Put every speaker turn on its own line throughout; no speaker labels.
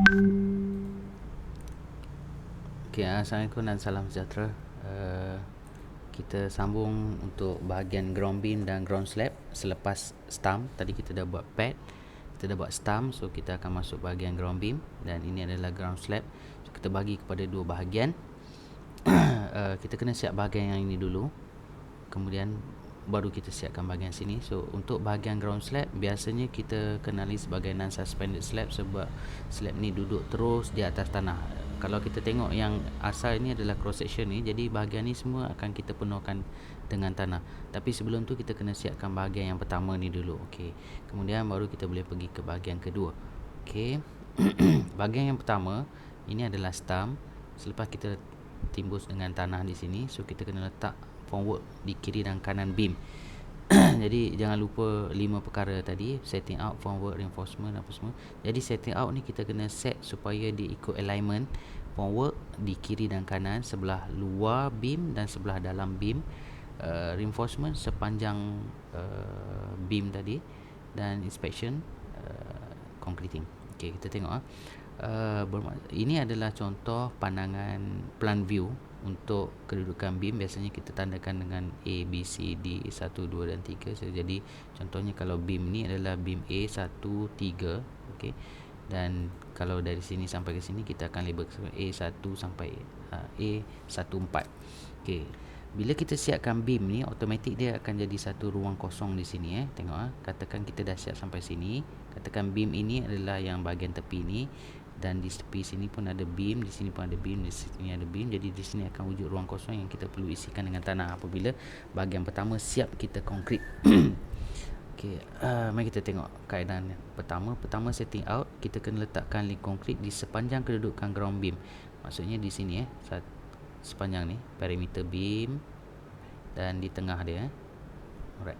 Assalamualaikum dan salam sejahtera. Kita sambung untuk bahagian ground beam dan ground slab selepas stump. Tadi kita dah buat pad, kita dah buat stump, so kita akan masuk bahagian ground beam dan ini adalah ground slab. So, kita bagi kepada dua bahagian. Kita kena siap bahagian yang ini dulu, kemudian baru kita siapkan bahagian sini. So untuk bahagian ground slab biasanya kita kenali sebagai non suspended slab sebab slab ni duduk terus di atas tanah. Kalau kita tengok yang asal ini adalah cross section ni, jadi bahagian ni semua akan kita penuhkan dengan tanah. Tapi sebelum tu kita kena siapkan bahagian yang pertama ni dulu. Okey. Kemudian baru kita boleh pergi ke bahagian kedua. Okey. Bahagian yang pertama ini adalah stump. Selepas kita timbus dengan tanah di sini, so kita kena letak formwork di kiri dan kanan beam. Jadi jangan lupa 5 perkara tadi, setting out, formwork, reinforcement apa semua. Jadi setting out ni kita kena set supaya dia ikut alignment formwork di kiri dan kanan, sebelah luar beam dan sebelah dalam beam. Reinforcement sepanjang beam tadi, dan inspection concreting. Okey, kita tengok ini adalah contoh pandangan plan view untuk kedudukan beam. Biasanya kita tandakan dengan A, B, C, D, 1, 2 dan 3. So, jadi contohnya kalau beam ni adalah beam A 1, 3, okey. Dan kalau dari sini sampai ke sini kita akan label A1 sampai A14. Okey. Bila kita siapkan beam ni, automatik dia akan jadi satu ruang kosong di sini. Tengok, katakan kita dah siap sampai sini. Katakan beam ini adalah yang bahagian tepi ni, dan di tepi sini pun ada beam, di sini pun ada beam, di sini ada beam. Jadi di sini akan wujud ruang kosong yang kita perlu isikan dengan tanah apabila bahagian pertama siap kita konkrit. Okey, mari kita tengok kaedah pertama. Pertama, setting out, kita kena letakkan link konkrit di sepanjang kedudukan ground beam. Maksudnya di sini sepanjang ni perimeter beam dan di tengah dia. Alright.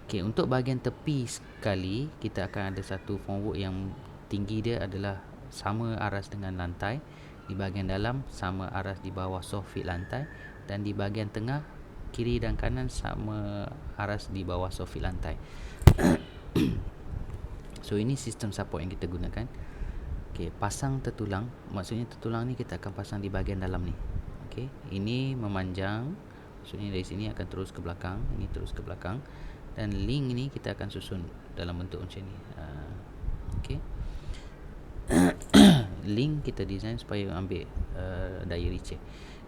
Okey, untuk bahagian tepi sekali kita akan ada satu formwork yang tinggi dia adalah sama aras dengan lantai, di bahagian dalam sama aras di bawah soffit lantai, dan di bahagian tengah kiri dan kanan sama aras di bawah soffit lantai. So ini sistem support yang kita gunakan. Okey, pasang tertulang, maksudnya tertulang ni kita akan pasang di bahagian dalam ni. Okey, ini memanjang, maksudnya dari sini akan terus ke belakang, ini terus ke belakang, dan link ni kita akan susun dalam bentuk macam ni. Okey. Link kita design supaya ambil daya receh.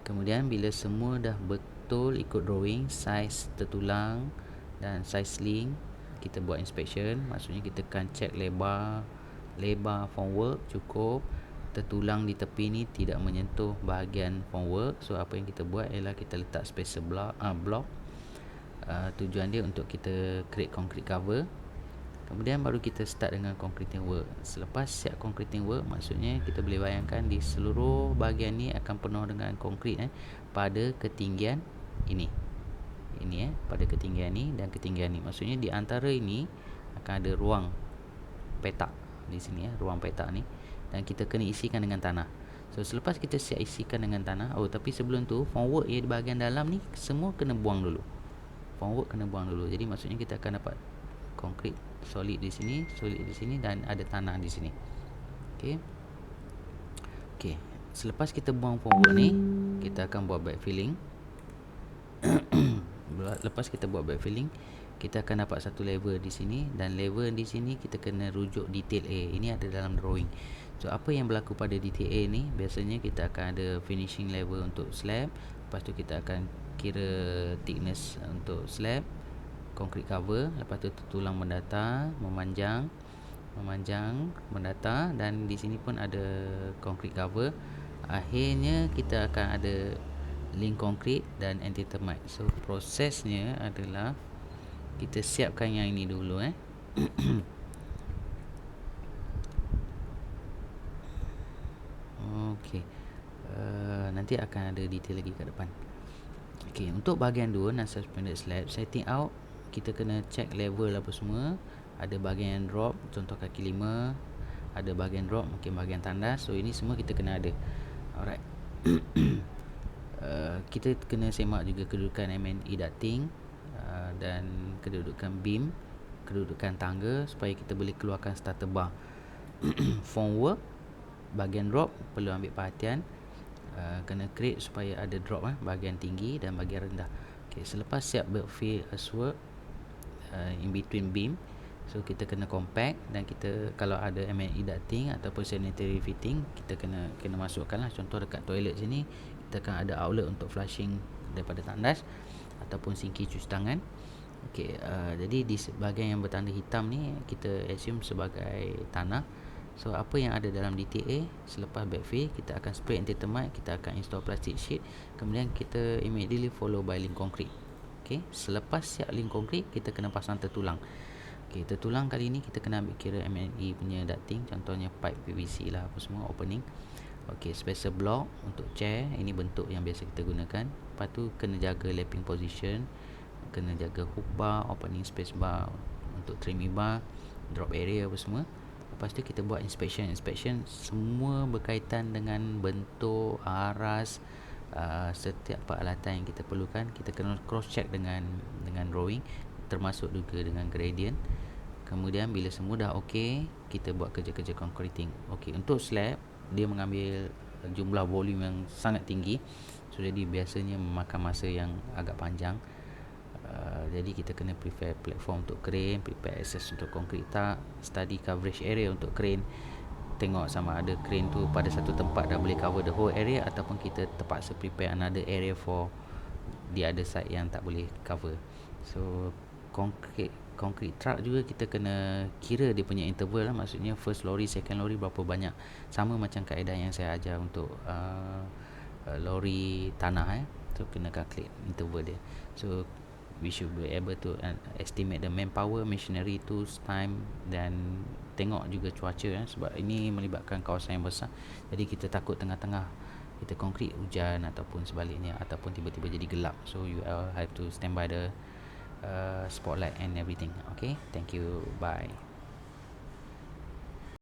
Kemudian bila semua dah betul ikut drawing, saiz tertulang dan saiz link, kita buat inspection. Maksudnya kita akan check lebar formwork cukup, tertulang di tepi ni tidak menyentuh bahagian formwork. So apa yang kita buat ialah kita letak spacer block. Tujuan dia untuk kita create concrete cover. Kemudian baru kita start dengan concreting work. Selepas siap concreting work, maksudnya kita boleh bayangkan di seluruh bahagian ni akan penuh dengan konkrit pada ketinggian ini. Pada ketinggian ni dan ketinggian ni. Maksudnya di antara ini akan ada ruang petak di sini, ruang petak ni, dan kita kena isikan dengan tanah. So selepas kita siap isikan dengan tanah, tapi sebelum tu formwork di bahagian dalam ni semua kena buang dulu. Jadi maksudnya kita akan dapat konkrit solid di sini, dan ada tanah di sini. Okey. Selepas kita buang formwork ni, kita akan buat backfilling. Lepas kita buat backfilling, kita akan dapat satu level di sini, dan level di sini kita kena rujuk detail A. Ini ada dalam drawing. So apa yang berlaku pada detail A ni, biasanya kita akan ada finishing level untuk slab. Lepas tu kita akan kira thickness untuk slab, concrete cover. Lepas tu tulang mendatar, memanjang, mendatar, dan di sini pun ada concrete cover. Akhirnya kita akan ada link concrete dan anti termite. So prosesnya adalah kita siapkan yang ini dulu. Okey. Nanti akan ada detail lagi kat depan. Okey, untuk bahagian 2 non suspended slab, setting out, kita kena check level apa semua. Ada bahagian drop, contoh kaki 5, ada bahagian drop, mungkin bahagian tandas. So ini semua kita kena ada. Alright. Kita kena semak juga kedudukan MNE ducting, dan kedudukan beam, kedudukan tangga, supaya kita boleh keluarkan starter bar. formwork bahagian drop perlu ambil perhatian, kena create supaya ada drop bahagian tinggi dan bahagian rendah. Okay, selepas siap backfill earthwork in between beam, so kita kena compact, dan kita kalau ada M&E ducting ataupun sanitary fitting, kita kena masukkan lah. Contoh dekat toilet sini kita akan ada outlet untuk flushing daripada tandas ataupun sinki cuci tangan. Okey, jadi di bahagian yang bertanda hitam ni kita assume sebagai tanah. So apa yang ada dalam DTA, selepas backfill kita akan spray anti-termite, kita akan install plastic sheet, kemudian kita immediately follow by link concrete. Okey, selepas siap link concrete kita kena pasang tertulang. Okey, tertulang kali ni kita kena ambil kira M&E punya ducting, contohnya pipe PVC lah apa semua, opening. Okey, spacer block untuk chair, ini bentuk yang biasa kita gunakan. Lepas tu kena jaga lapping position, kena jaga hook bar, opening space bar untuk trimming bar, drop area apa semua. Lepas tu kita buat inspection semua berkaitan dengan bentuk, aras, setiap peralatan yang kita perlukan. Kita kena cross check dengan drawing, termasuk juga dengan gradient. Kemudian bila semua dah okey, kita buat kerja-kerja concreting. Okey, untuk slab dia mengambil jumlah volume yang sangat tinggi, so jadi biasanya memakan masa yang agak panjang. Jadi kita kena prepare platform untuk crane, prepare access untuk concrete tak, study coverage area untuk crane, tengok sama ada crane tu pada satu tempat dah boleh cover the whole area ataupun kita terpaksa prepare another area for the other side yang tak boleh cover. So concrete truck juga kita kena kira dia punya interval lah, maksudnya first lorry, second lorry berapa banyak, sama macam kaedah yang saya ajar untuk lorry tanah so kena calculate interval dia. So we should be able to estimate the manpower, machinery, tools, time, dan tengok juga cuaca sebab ini melibatkan kawasan yang besar. Jadi kita takut tengah-tengah kita konkret hujan ataupun sebaliknya, ataupun tiba-tiba jadi gelap, so you all have to stand by the spotlight and everything. Okay, thank you, bye.